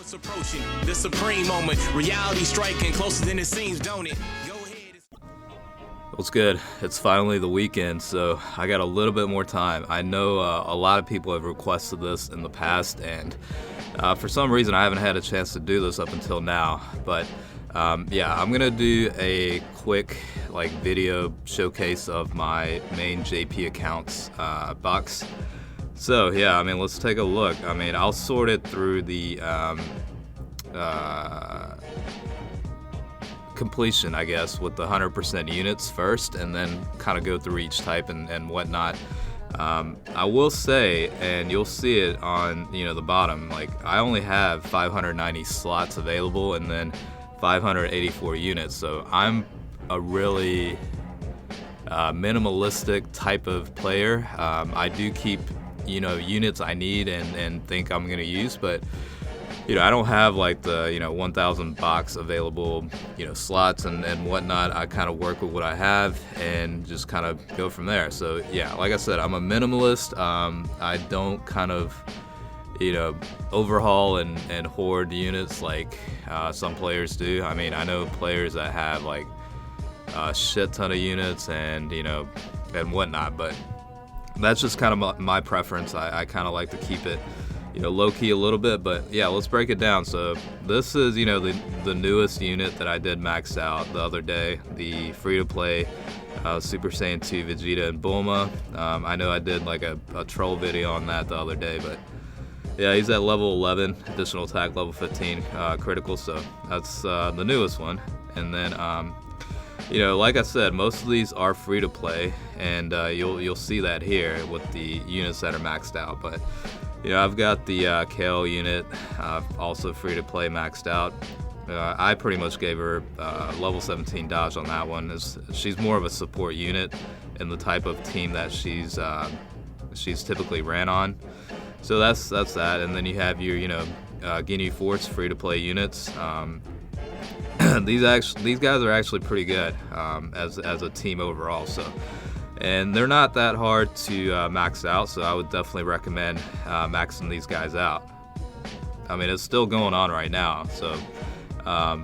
It's approaching the supreme moment. Reality striking closer than it seems, don't it? Go ahead. What's good? It's finally the weekend, so I got a little bit more time. I know a lot of people have requested this in the past, and for some reason I haven't had a chance to do this up until now. But yeah, I'm gonna do a quick video showcase of my main JP accounts box. So yeah, I mean, let's take a look. I mean, I'll sort it through the completion, I guess, with the 100% units first, and then kind of go through each type and whatnot. I will say, and you'll see it on the bottom, I only have 590 slots available and then 584 units. So I'm a really minimalistic type of player. I do keep units I need and think I'm gonna use, but I don't have the 1,000 box available slots and whatnot. I kind of work with what I have and just kind of go from there. So yeah, like I said, I'm a minimalist. I don't kind of overhaul and hoard units like some players do. I mean, I know players that have a shit ton of units and and whatnot, but that's just kind of my preference. I kind of like to keep it low-key a little bit. But yeah, let's break it down. So this is the newest unit that I did max out the other day, the free-to-play Super Saiyan 2 Vegeta and Bulma. I know I did a troll video on that the other day, but yeah, he's at level 11, additional attack level 15, critical, so that's the newest one. And then like I said, most of these are free to play, and you'll see that here with the units that are maxed out. But I've got the Kale unit, also free to play, maxed out. I pretty much gave her level 17 dodge on that one. She's more of a support unit in the type of team that she's typically ran on. So that's that. And then you have your Ginyu Force free to play units. These guys are actually pretty good as a team overall. So, and they're not that hard to max out. So I would definitely recommend maxing these guys out. I mean, it's still going on right now. So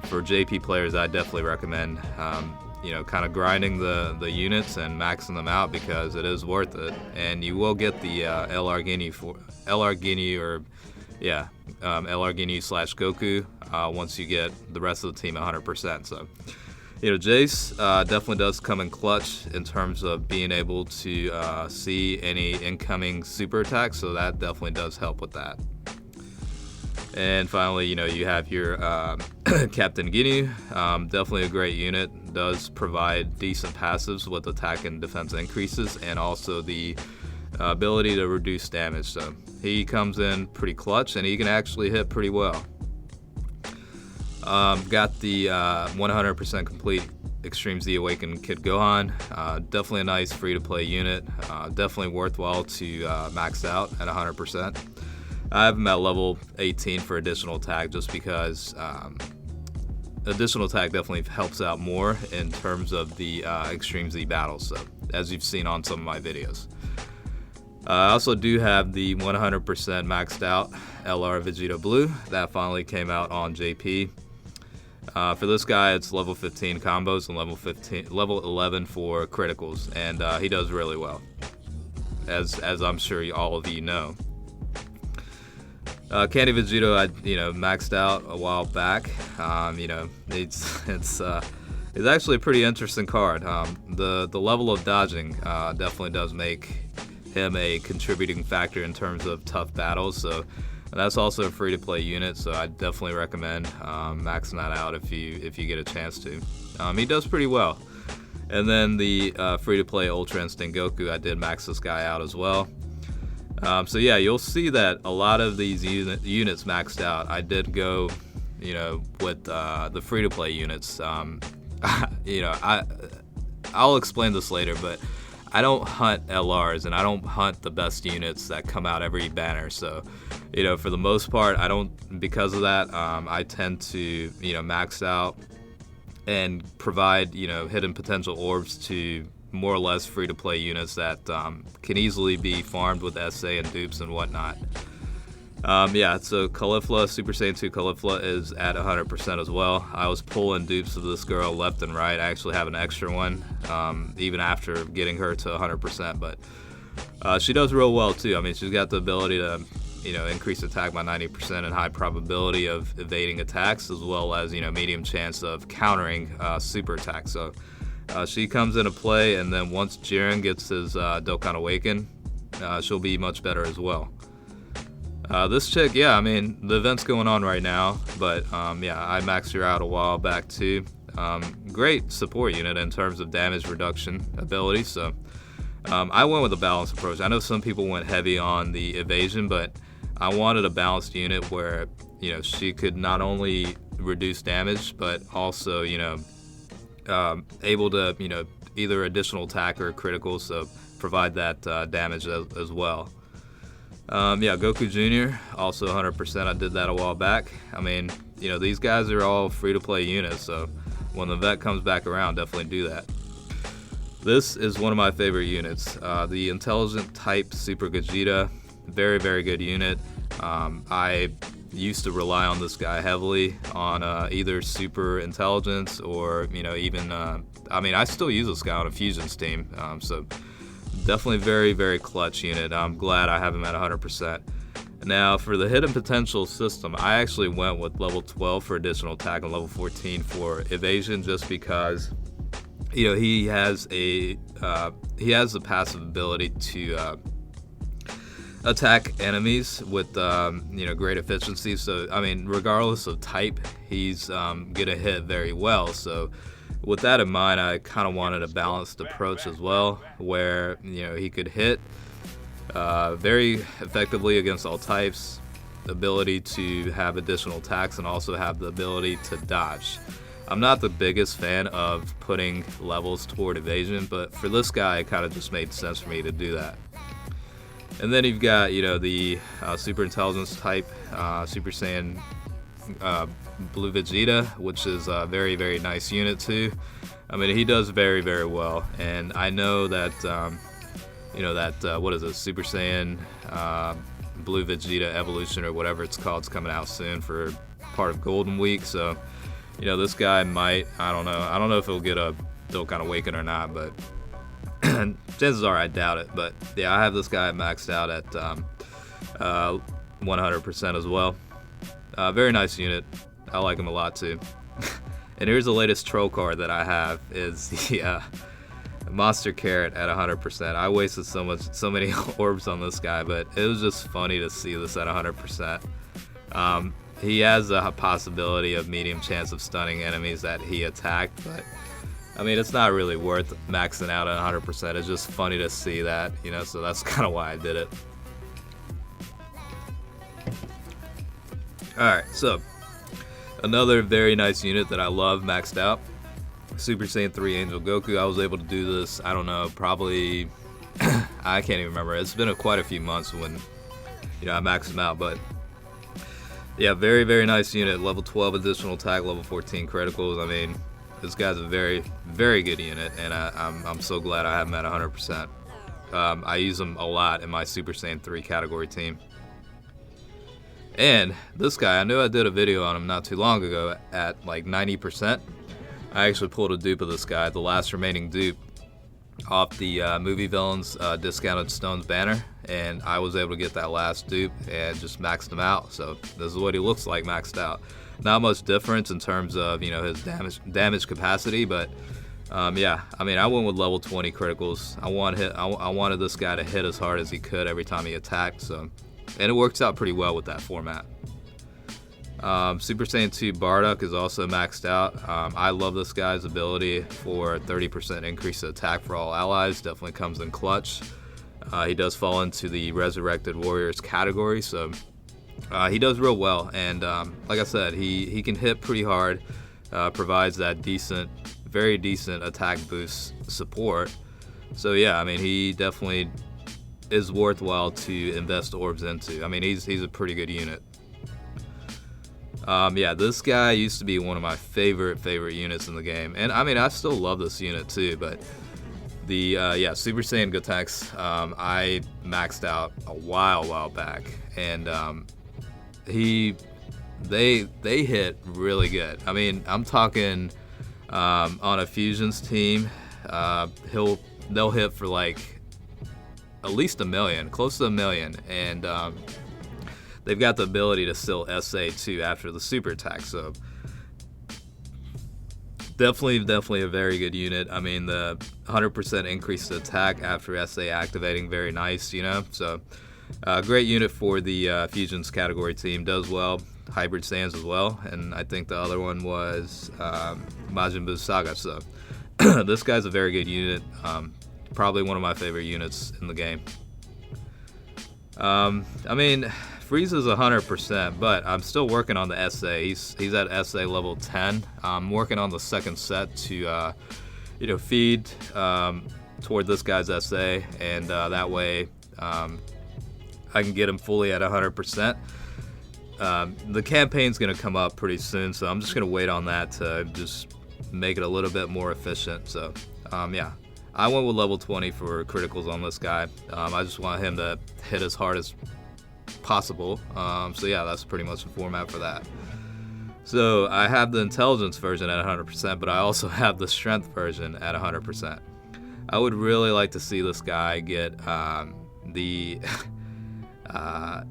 for JP players, I definitely recommend kind of grinding the units and maxing them out, because it is worth it, and you will get the LR Ginyu / Goku once you get the rest of the team 100%. So, Jace definitely does come in clutch in terms of being able to see any incoming super attacks, so that definitely does help with that. And finally, you have your Captain Ginyu, definitely a great unit, does provide decent passives with attack and defense increases, and also the ability to reduce damage. So he comes in pretty clutch, and he can actually hit pretty well. Got the 100% complete Extreme Z Awakened Kid Gohan. Definitely a nice free-to-play unit. Definitely worthwhile to max out at 100%. I have him at level 18 for additional attack, just because additional attack definitely helps out more in terms of the Extreme Z battles, so as you've seen on some of my videos. I also do have the 100% maxed out LR Vegeta Blue that finally came out on JP. For this guy, it's level 15 combos and level 11 for criticals, and he does really well, as I'm sure all of you know. Candy Vegeta, I maxed out a while back. It's actually a pretty interesting card. The level of dodging definitely does make him a contributing factor in terms of tough battles. So that's also a free-to-play unit. So I definitely recommend maxing that out if you get a chance to. He does pretty well. And then the free-to-play Ultra Instinct Goku, I did max this guy out as well. So yeah, you'll see that a lot of these units maxed out. I did go, with the free-to-play units. I'll explain this later, but I don't hunt LRs, and I don't hunt the best units that come out every banner. So, for the most part, I don't. Because of that, I tend to, max out and provide, hidden potential orbs to more or less free-to-play units that can easily be farmed with SA and dupes and whatnot. Yeah, so Caulifla, Super Saiyan 2 Caulifla is at 100% as well. I was pulling dupes of this girl left and right. I actually have an extra one, even after getting her to 100%, but she does real well too. I mean, she's got the ability to, increase attack by 90% and high probability of evading attacks, as well as, medium chance of countering super attacks. So she comes into play, and then once Jiren gets his Dokkan Awaken, she'll be much better as well. This chick, yeah, I mean, the event's going on right now, but yeah, I maxed her out a while back too. Great support unit in terms of damage reduction ability, so I went with a balanced approach. I know some people went heavy on the evasion, but I wanted a balanced unit where, she could not only reduce damage, but also, able to, either additional attack or critical, so provide that damage as well. Yeah, Goku Jr. also 100%. I did that a while back. I mean, these guys are all free-to-play units, so when the vet comes back around, definitely do that. This is one of my favorite units, the Intelligent Type Super Vegeta. Very, very good unit. I used to rely on this guy heavily on either Super Intelligence or, even, I mean, I still use this guy on a Fusions team, so definitely very, very clutch unit. I'm glad I have him at 100%. Now, for the hidden potential system, I actually went with level 12 for additional attack and level 14 for evasion, just because, he has the passive ability to attack enemies with great efficiency. So I mean, regardless of type, he's gonna hit very well. So with that in mind, I kind of wanted a balanced approach as well, where he could hit very effectively against all types, ability to have additional attacks, and also have the ability to dodge. I'm not the biggest fan of putting levels toward evasion, but for this guy, it kind of just made sense for me to do that. And then you've got, the Super Intelligence type Super Saiyan Blue Vegeta, which is a very, very nice unit too. I mean, he does very, very well, and I know that, what is it, Super Saiyan Blue Vegeta Evolution or whatever it's called, is coming out soon for part of Golden Week. So, this guy might, I don't know if he'll get a Dokkan Awaken or not, but chances are I doubt it. But yeah, I have this guy maxed out at 100% as well. Very nice unit. I like him a lot too. And here's the latest troll card that I have, is the Monster Carrot at 100%. I wasted so many orbs on this guy, but it was just funny to see this at 100%. He has a possibility of medium chance of stunning enemies that he attacked, but I mean, it's not really worth maxing out at 100%. It's just funny to see that, so that's kind of why I did it. Alright, so another very nice unit that I love maxed out, Super Saiyan 3 Angel Goku. I was able to do this, I don't know, probably, I can't even remember. It's been quite a few months when, I maxed him out, but yeah, very, very nice unit. Level 12 additional attack, level 14 criticals. I mean, this guy's a very, very good unit, and I'm so glad I have him at 100%. I use him a lot in my Super Saiyan 3 category team. And this guy, I knew I did a video on him not too long ago at like 90%. I actually pulled a dupe of this guy, the last remaining dupe, off the Movie Villains Discounted Stones banner, and I was able to get that last dupe and just maxed him out. So this is what he looks like maxed out. Not much difference in terms of his damage capacity, but yeah, I mean, I went with level 20 criticals. I wanted this guy to hit as hard as he could every time he attacked, so, and it works out pretty well with that format. Super Saiyan 2 Bardock is also maxed out. I love this guy's ability for 30% increase in attack for all allies. Definitely comes in clutch. He does fall into the Resurrected Warriors category, so he does real well. And like I said, he can hit pretty hard, provides that very decent attack boost support. So yeah, I mean, he definitely is worthwhile to invest orbs into. I mean, he's a pretty good unit. Yeah, this guy used to be one of my favorite units in the game, and I mean, I still love this unit too. But the Super Saiyan Gotenks, I maxed out a while back, and they hit really good. I mean, I'm talking on a Fusions team, they'll hit for like at least 1 million, close to 1 million, and they've got the ability to still SA too after the super attack. So definitely a very good unit. I mean, the 100% increase to attack after SA activating, very nice, you know. So great unit for the Fusions category team. Does well. Hybrid stands as well, and I think the other one was Majin Buu Saga. So this guy's a very good unit. Probably one of my favorite units in the game. I mean, Frieza's 100%, but I'm still working on the SA. He's at SA level 10. I'm working on the second set to feed toward this guy's SA, and that way I can get him fully at 100%. The campaign's going to come up pretty soon, so I'm just going to wait on that to just make it a little bit more efficient. So, yeah, I went with level 20 for criticals on this guy. I just want him to hit as hard as possible. So, yeah, that's pretty much the format for that. So, I have the intelligence version at 100%, but I also have the strength version at 100%. I would really like to see this guy get the...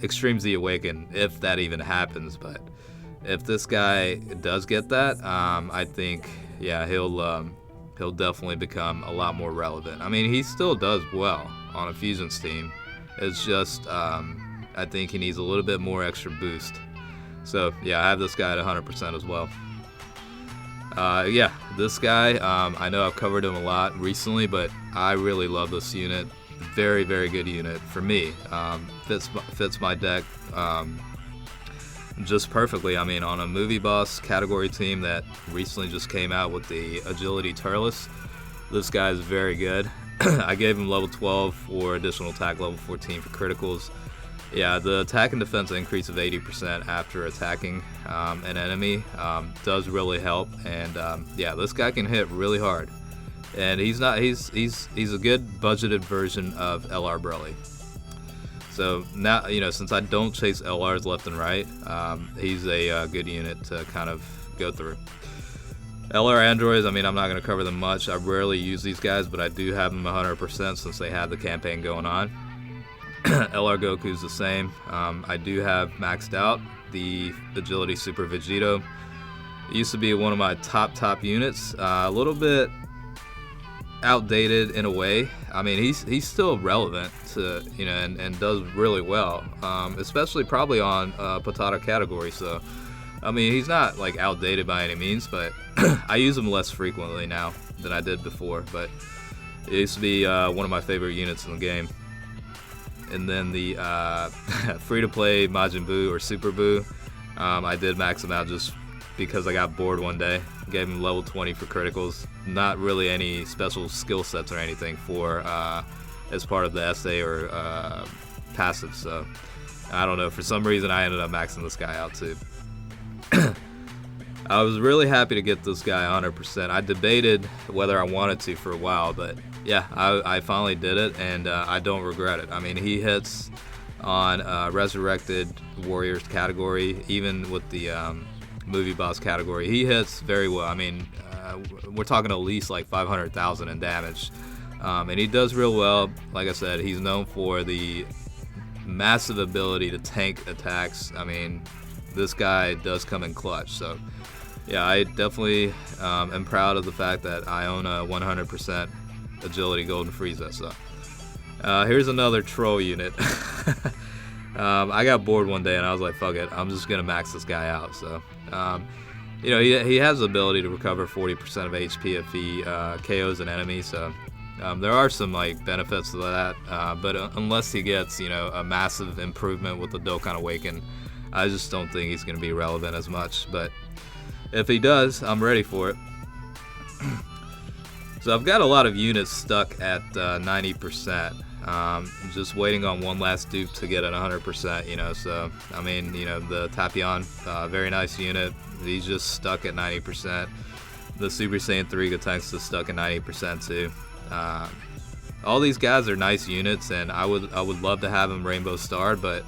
Extreme Z Awaken, if that even happens. But if this guy does get that, I think, yeah, he'll definitely become a lot more relevant. I mean, he still does well on a Fusions team. It's just I think he needs a little bit more extra boost. So yeah, I have this guy at 100% as well. Yeah, this guy, I know I've covered him a lot recently, but I really love this unit. Very, very good unit for me. Fits my deck just perfectly. I mean, on a movie boss category team that recently just came out with the Agility Turles, this guy is very good. I gave him level 12 for additional attack, level 14 for criticals. Yeah, the attack and defense increase of 80% after attacking an enemy does really help. And yeah, this guy can hit really hard. And he's a good budgeted version of LR Broly. So now, since I don't chase LRs left and right, he's a good unit to kind of go through. LR androids, I mean, I'm not going to cover them much. I rarely use these guys, but I do have them 100% since they have the campaign going on. LR Goku's the same. I do have maxed out the Agility Super Vegeta. It used to be one of my top units. A little bit outdated in a way. I mean, he's still relevant to and does really well, especially probably on Patata category. So I mean, he's not like outdated by any means, but I use him less frequently now than I did before. But it used to be one of my favorite units in the game. And then the free-to-play Majin Buu or Super Buu, I did max him out just because I got bored one day. Gave him level 20 for criticals. Not really any special skill sets or anything for as part of the SA or passive. So I don't know. For some reason, I ended up maxing this guy out too. I was really happy to get this guy 100%. I debated whether I wanted to for a while, but yeah, I finally did it, and I don't regret it. I mean, he hits on Resurrected Warriors category, even with the movie boss category. He hits very well. I mean, we're talking at least like 500,000 in damage, and he does real well. Like I said, he's known for the massive ability to tank attacks. I mean, this guy does come in clutch. So yeah, I definitely am proud of the fact that I own a 100% agility Golden Frieza. So here's another troll unit. I got bored one day and I was like, fuck it, I'm just gonna max this guy out. So he has the ability to recover 40% of HP if he KOs an enemy. So there are some like benefits to that, but unless he gets a massive improvement with the Dokkan Awaken, I just don't think he's going to be relevant as much. But if he does, I'm ready for it. So I've got a lot of units stuck at 90%. Just waiting on one last dupe to get at 100%. So I mean, the Tapion, very nice unit. He's just stuck at 90%. The Super Saiyan 3 Gotenks is stuck at 90% too. All these guys are nice units, and I would love to have them Rainbow Starred, but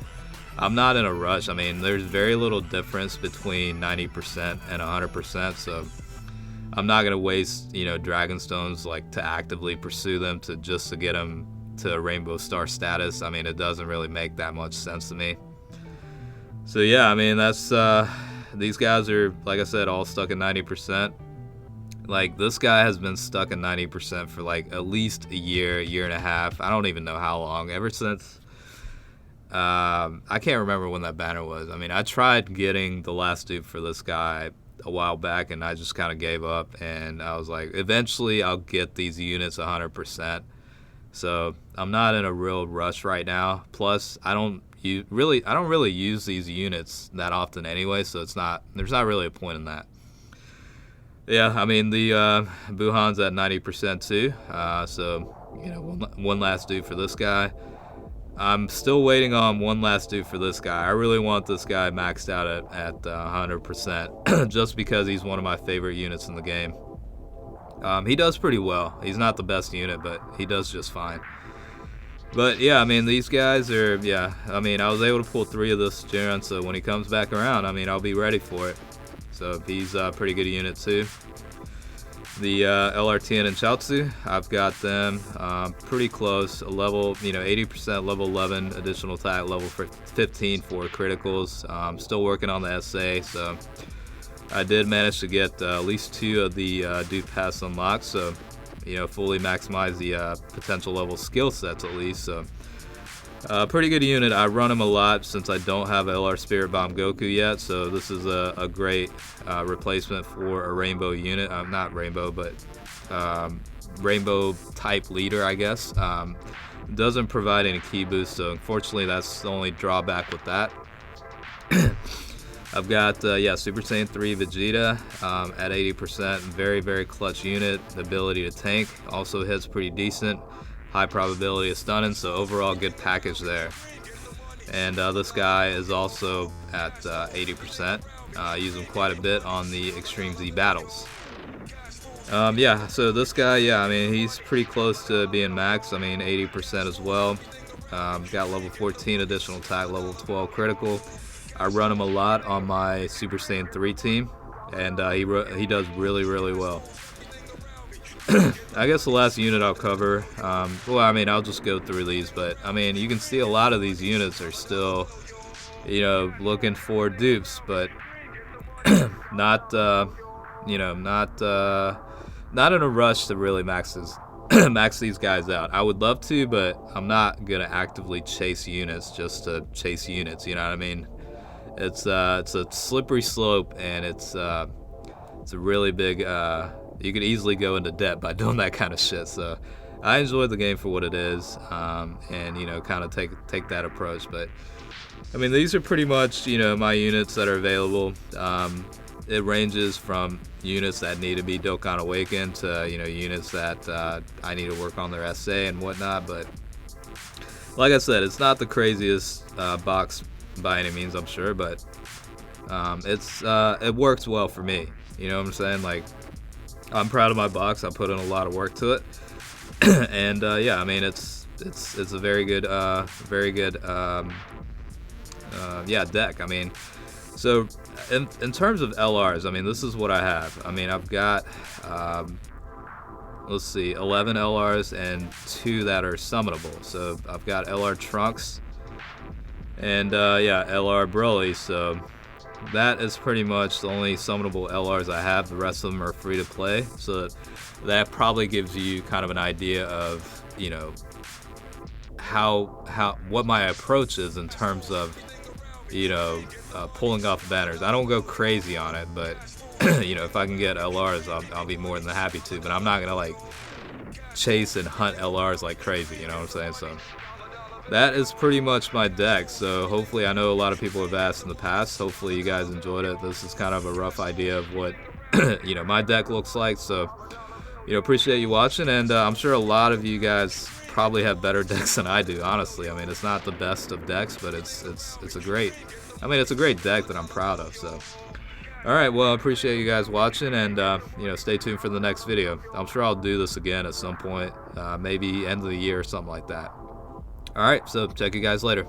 I'm not in a rush. I mean, there's very little difference between 90% and 100%, so I'm not gonna waste, you know, Dragon Stones like to actively pursue them just to get them to Rainbow Star status. I mean, it doesn't really make that much sense to me. So yeah, I mean, that's these guys are, like I said, all stuck at 90%. Like, this guy has been stuck at 90% for like at least a year and a half. I don't even know how long. Ever since I can't remember when that banner was. I mean, I tried getting the last dupe for this guy a while back, and I just kind of gave up. And I was like, eventually I'll get these units 100%. So I'm not in a real rush right now. Plus, I don't really use these units that often anyway. So there's not really a point in that. Yeah, I mean, the Buhan's at 90% too. So, you know, one last dupe for this guy. I'm still waiting on one last dupe for this guy. I really want this guy maxed out at 100% just because he's one of my favorite units in the game. He does pretty well. He's not the best unit, but he does just fine. But yeah, I mean, these guys are, yeah, I mean, I was able to pull 3 of this Jiren, so when he comes back around, I mean, I'll be ready for it. So he's a pretty good unit too. The LRTN and Chaozu, I've got them pretty close. A level, you know, 80% level 11 additional attack, level 15 for criticals. Still working on the SA, so I did manage to get at least 2 of the dupe pass unlocked. So, you know, fully maximize the potential level skill sets at least. So, pretty good unit. I run him a lot since I don't have LR Spirit Bomb Goku yet, so this is a great replacement for a Rainbow unit. Not Rainbow, but Rainbow type leader, I guess. Doesn't provide any key boost, so unfortunately that's the only drawback with that. I've got, yeah, Super Saiyan 3 Vegeta at 80%. Very, very clutch unit. The ability to tank also hits pretty decent. High probability of stunning, so overall good package there. And this guy is also at 80%. Use him quite a bit on the Extreme Z battles. Yeah, so this guy, yeah, I mean, he's pretty close to being max. I mean, 80% as well. Got level 14 additional attack, level 12 critical. I run him a lot on my Super Saiyan 3 team, and he does really, really well. I guess the last unit I'll cover, well, I mean, I'll just go through these, but I mean, you can see a lot of these units are still, you know, looking for dupes, but not, you know, not in a rush to really max these guys out. I would love to, but I'm not gonna actively chase units just to chase units. You know what I mean? It's a slippery slope, and it's a really big. You could easily go into debt by doing that kind of shit. So I enjoy the game for what it is, and, you know, kind of take that approach. But I mean, these are pretty much, you know, my units that are available. It ranges from units that need to be Dokkan Awakened to, you know, units that I need to work on their SA and whatnot. But like I said, it's not the craziest box by any means, I'm sure, but it works well for me. You know what I'm saying? Like, I'm proud of my box. I put in a lot of work to it, and yeah, I mean, it's a very good yeah, deck. I mean, so in terms of LRs, I mean, this is what I have. I mean, I've got let's see, 11 LRs and 2 that are summonable. So I've got LR Trunks and yeah, LR Broly. So that is pretty much the only summonable LRs I have. The rest of them are free to play, so that probably gives you kind of an idea of, you know, what my approach is in terms of, you know, pulling off banners. I don't go crazy on it, but you know, if I can get LRs, I'll be more than happy to. But I'm not gonna like chase and hunt LRs like crazy. You know what I'm saying? So that is pretty much my deck. So hopefully, I know a lot of people have asked in the past. Hopefully you guys enjoyed it. This is kind of a rough idea of what you know, my deck looks like. So, you know, appreciate you watching, and I'm sure a lot of you guys probably have better decks than I do. Honestly, I mean, it's not the best of decks, but it's a great. I mean, it's a great deck that I'm proud of. So, all right, well, I appreciate you guys watching, and you know, stay tuned for the next video. I'm sure I'll do this again at some point, maybe end of the year or something like that. All right, so check you guys later.